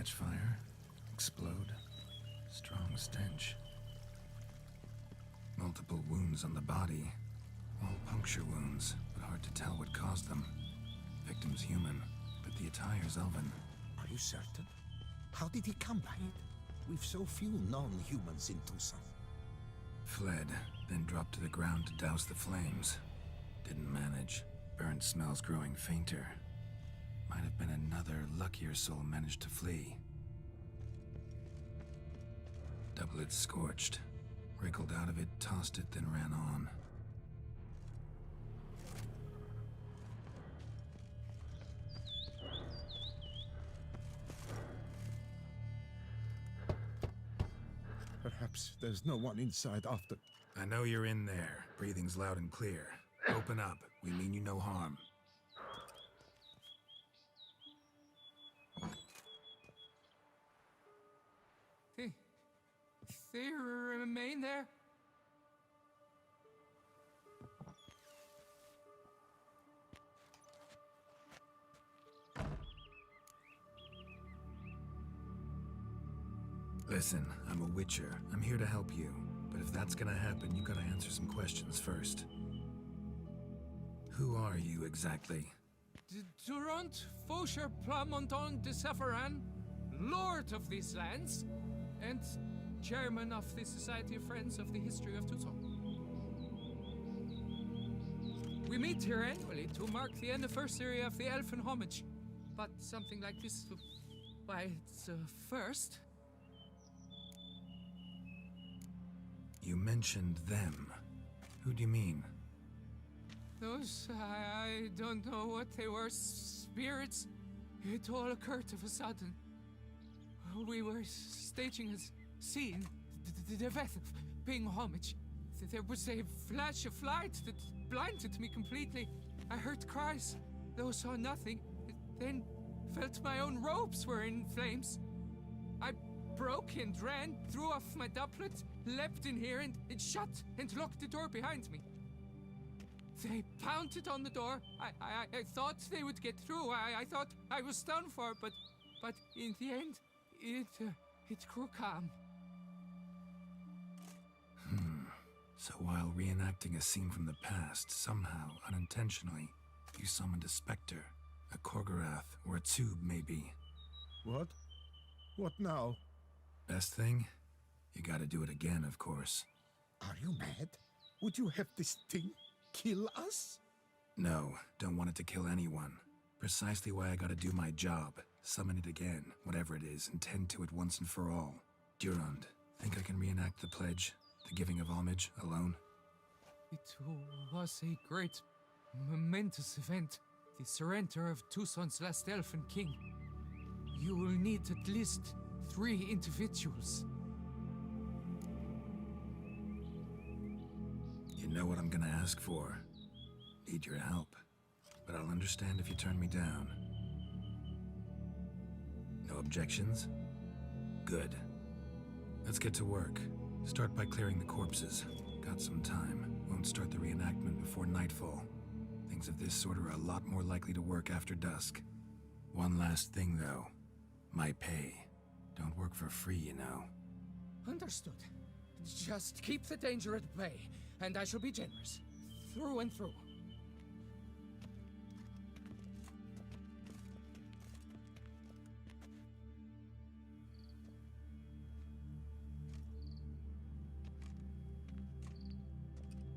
catch fire, explode. Strong stench. Multiple wounds on the body. All puncture wounds, but hard to tell what caused them. Victim's human, but the attire's elven. Are you certain? How did he come by it? We've so few non-humans in Tucson. Fled, then dropped to the ground to douse the flames. Didn't manage. Burnt smells growing fainter. Might have been another, luckier soul managed to flee. Doublet scorched. Wriggled out of it, tossed it, then ran on. Perhaps there's no one inside after. I know you're in there. Breathing's loud and clear. Open up. We mean you no harm. They remain there? Listen, I'm a witcher. I'm here to help you. But if that's gonna happen, you gotta answer some questions first. Who are you exactly? Durant Faucher Plamonton de Safaran, Lord of these lands, and Chairman of the Society of Friends of the History of Tucson. We meet here annually to mark the anniversary of the Elfin Homage. But something like this, why, it's a first. You mentioned them. Who do you mean? Those, I don't know what they were, spirits. It all occurred of a sudden. We were staging a scene, the death of paying homage. There was a flash of light that blinded me completely. I heard cries, though saw nothing. Then felt my own robes were in flames. I broke and ran, threw off my doublet, leapt in here, and it shut and locked the door behind me. They pounded on the door. I thought they would get through. I thought I was done for, but in the end, it grew calm. So while reenacting a scene from the past, somehow, unintentionally, you summoned a specter, a Korgorath, or a tube, maybe. What? What now? Best thing? You gotta do it again, of course. Are you mad? Would you have this thing kill us? No, don't want it to kill anyone. Precisely why I gotta do my job. Summon it again, whatever it is, and tend to it once and for all. Durand, think I can reenact the pledge? The giving of homage, alone? It was a great, momentous event. The surrender of Tucson's last elfin king. You will need at least 3 individuals. You know what I'm gonna ask for. Need your help. But I'll understand if you turn me down. No objections? Good. Let's get to work. Start by clearing the corpses. Got some time. Won't start the reenactment before nightfall. Things of this sort are a lot more likely to work after dusk. One last thing, though. My pay. Don't work for free, you know. Understood. Just keep the danger at bay, and I shall be generous. Through and through.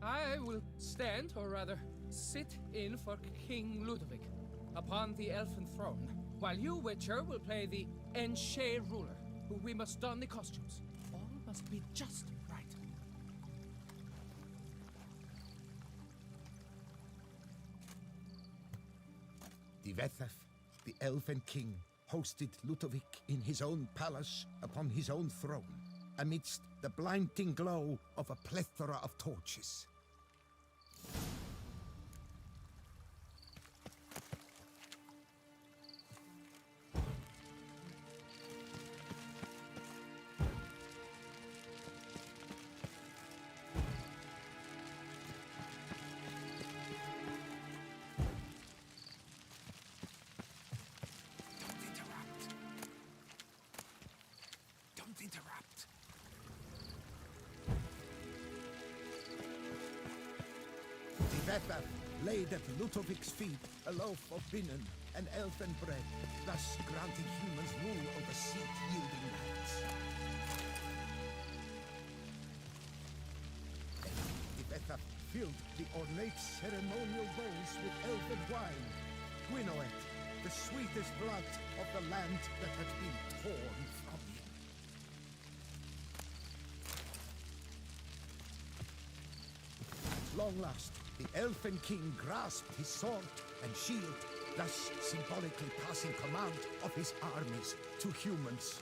I will stand, or rather, sit in for King Ludovic, upon the elfin throne, while you, Witcher, will play the Enche ruler, who we must don the costumes. All must be just right. Divethef, the elven king, hosted Ludovic in his own palace upon his own throne, amidst the blinding glow of a plethora of torches. Vethaf laid at Ludovic's feet a loaf of binnen and elfin bread, thus granting humans rule over seat-yielding lands. Then Vethaf filled the ornate ceremonial bowls with elfin wine, Gwynnoeth, the sweetest blood of the land that had been torn from him. At long last, the Elfin King grasped his sword and shield, thus symbolically passing command of his armies to humans.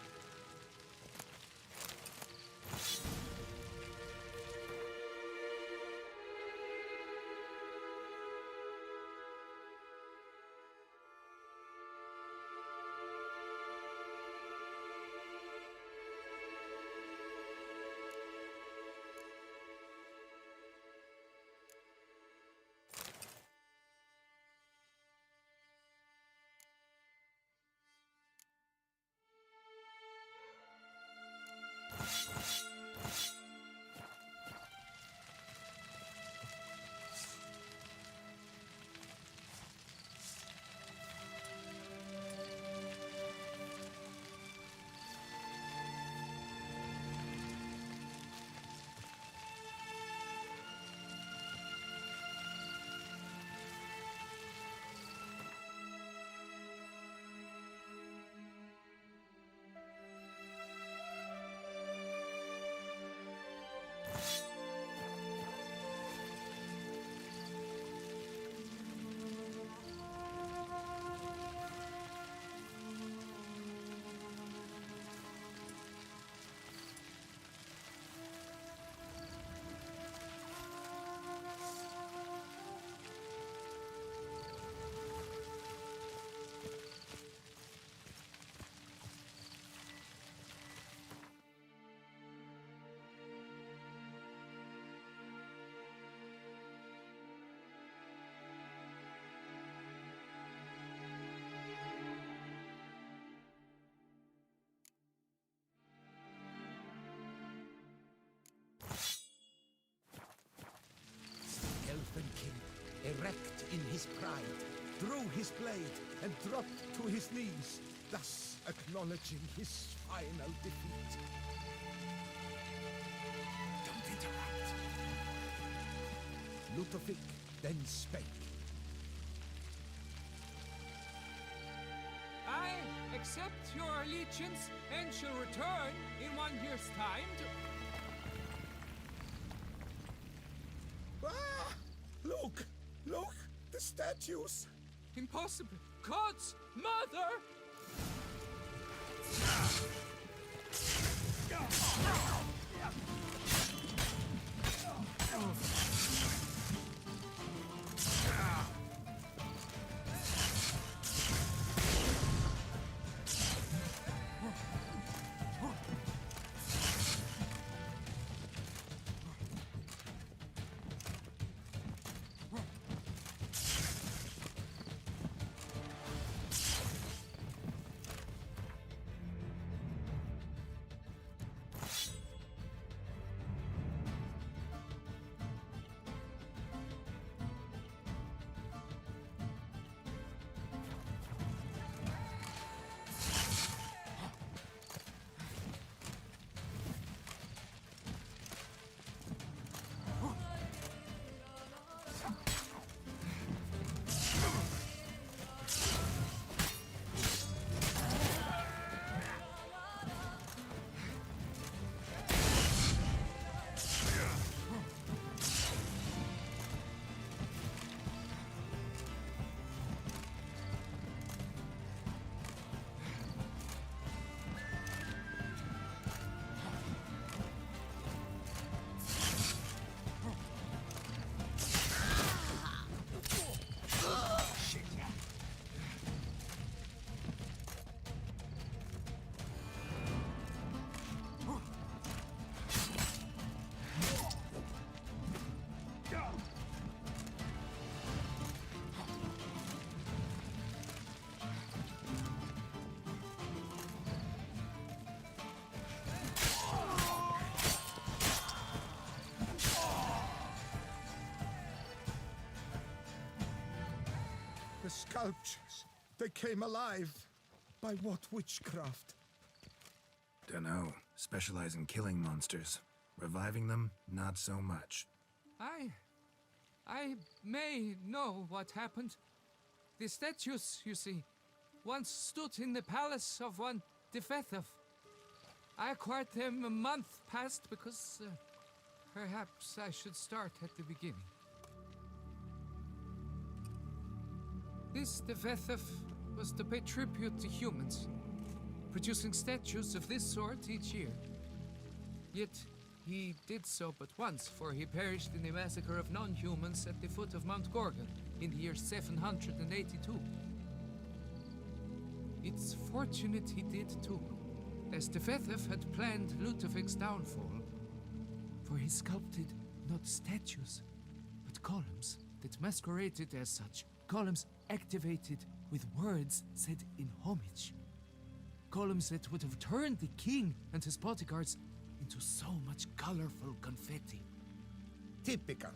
Elfin King, erect in his pride, drew his blade and dropped to his knees, thus acknowledging his final defeat. Don't interrupt. Ludovic then spake. I accept your allegiance and shall return in 1 year's time to... Ah! Look! Look! The statues! Impossible! God's mother! The sculptures, they came alive. By what witchcraft? Dunno. Specialize in killing monsters. Reviving them, not so much. I may know what happened. The statues, you see, once stood in the palace of one Defethov. I acquired them a month past because perhaps I should start at the beginning. This Defethov was to pay tribute to humans, producing statues of this sort each year. Yet he did so but once, for he perished in the massacre of non-humans at the foot of Mount Gorgon in the year 782. It's fortunate he did too, as Defethov had planned Ludovic's downfall, for he sculpted not statues, but columns that masqueraded as such. Columns activated with words said in homage. Columns that would have turned the king and his bodyguards into so much colorful confetti. Typical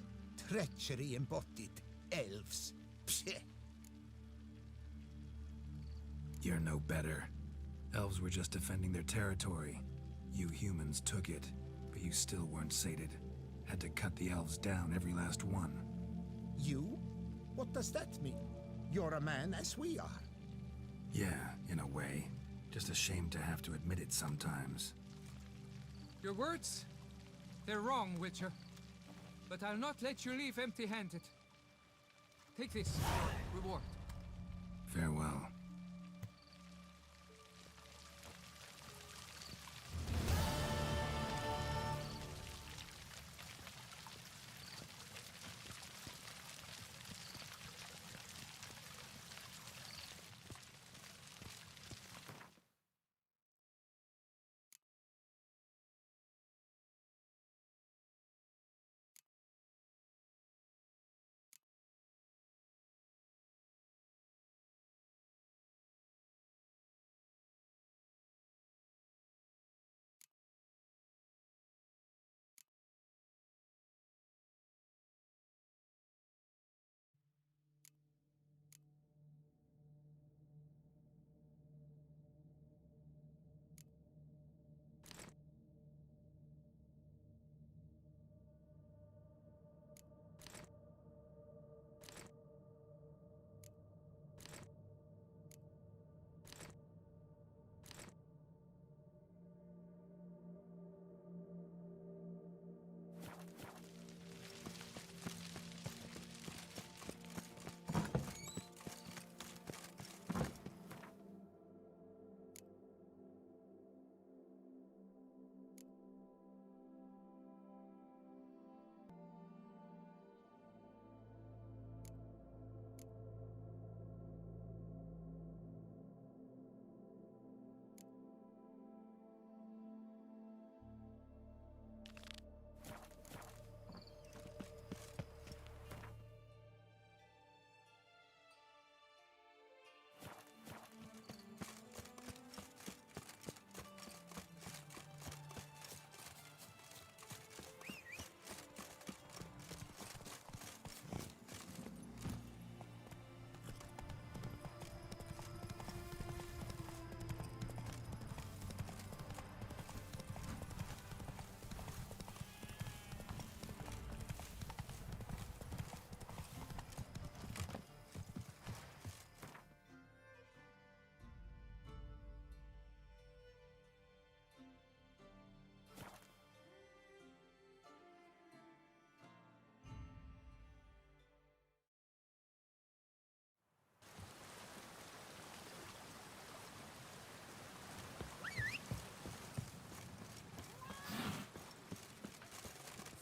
treachery embodied elves. Psheh. You're no better. Elves were just defending their territory. You humans took it, but you still weren't sated. Had to cut the elves down, every last one. You? What does that mean? You're a man as we are. Yeah, in a way. Just ashamed to have to admit it sometimes. Your words, they're wrong, Witcher. But I'll not let you leave empty-handed. Take this, your reward. Farewell.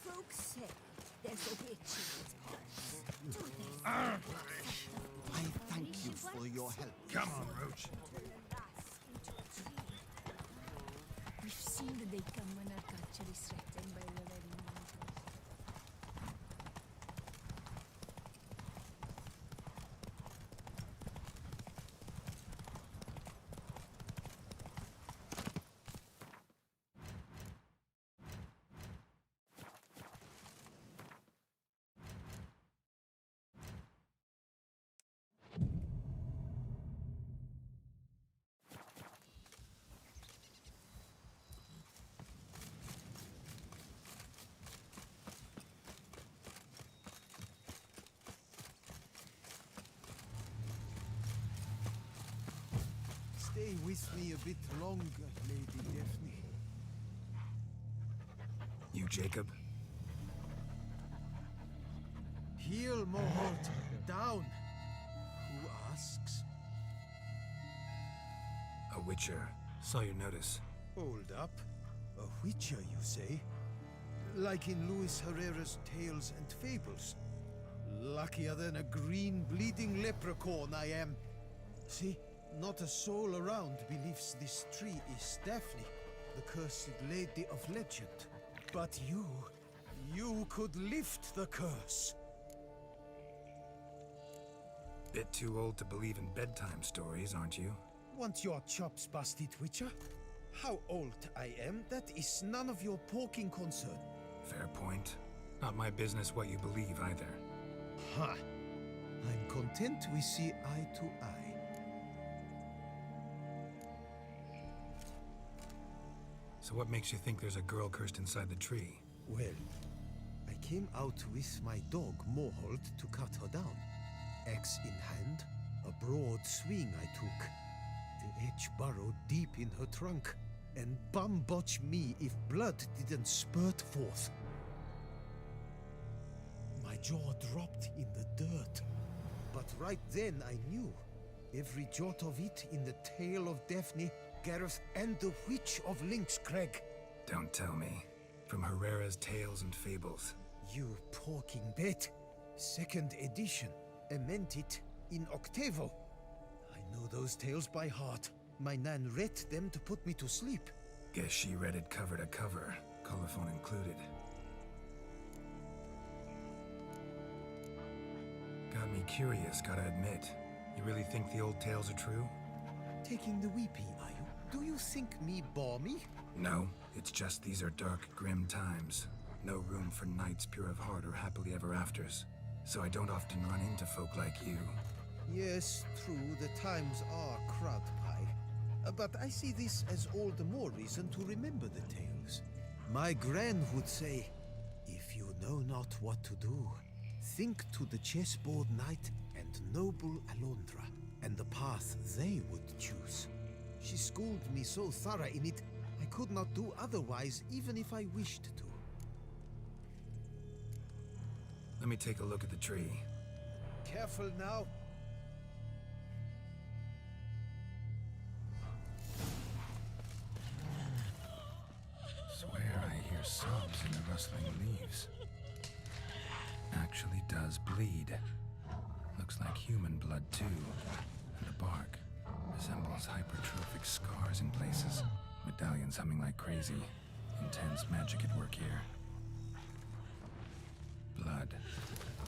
Folks say there's a witch in these parts. Do they? I thank you for your help. Come on, Roach. We've seen that they come when our culture is threatened by the very mountains. Stay with me a bit longer, Lady Daphne. You, Jacob? Heel, Mohort. Down. Who asks? A witcher. Saw your notice. Hold up. A witcher, you say? Like in Luis Herrera's Tales and Fables. Luckier than a green bleeding leprechaun I am. See, not a soul around believes this tree is Daphne, the cursed lady of legend. But you could lift the curse. Bit too old to believe in bedtime stories, aren't you? Want your chops busted, Witcher? How old I am, that is none of your poking concern. Fair point. Not my business what you believe either. Ha! I'm content we see eye to eye. So what makes you think there's a girl cursed inside the tree? Well, I came out with my dog, Moholt, to cut her down. Axe in hand, a broad swing I took. The edge burrowed deep in her trunk, and bum-botch me if blood didn't spurt forth. My jaw dropped in the dirt. But right then I knew. Every jot of it in the tale of Daphne, Gareth, and the Witch of Lynxcrag. Don't tell me. From Herrera's Tales and Fables. You porking bet. Second edition. Amended in octavo. I know those tales by heart. My nan read them to put me to sleep. Guess she read it cover to cover, colophon included. Got me curious, gotta admit. You really think the old tales are true? Taking the weepy, are you? Do you think me balmy? No, it's just these are dark, grim times. No room for knights pure of heart or happily ever afters. So I don't often run into folk like you. Yes, true, the times are crud pie. But I see this as all the more reason to remember the tales. My gran would say, if you know not what to do, think to the chessboard knight and noble Alondra, and the path they would choose. She schooled me so thorough in it, I could not do otherwise even if I wished to. Let me take a look at the tree. Careful now. Swear I hear sobs in the rustling leaves. Actually does bleed. Looks like human blood too. And the bark resembles hypertrophic scars in places. Medallions humming like crazy. Intense magic at work here.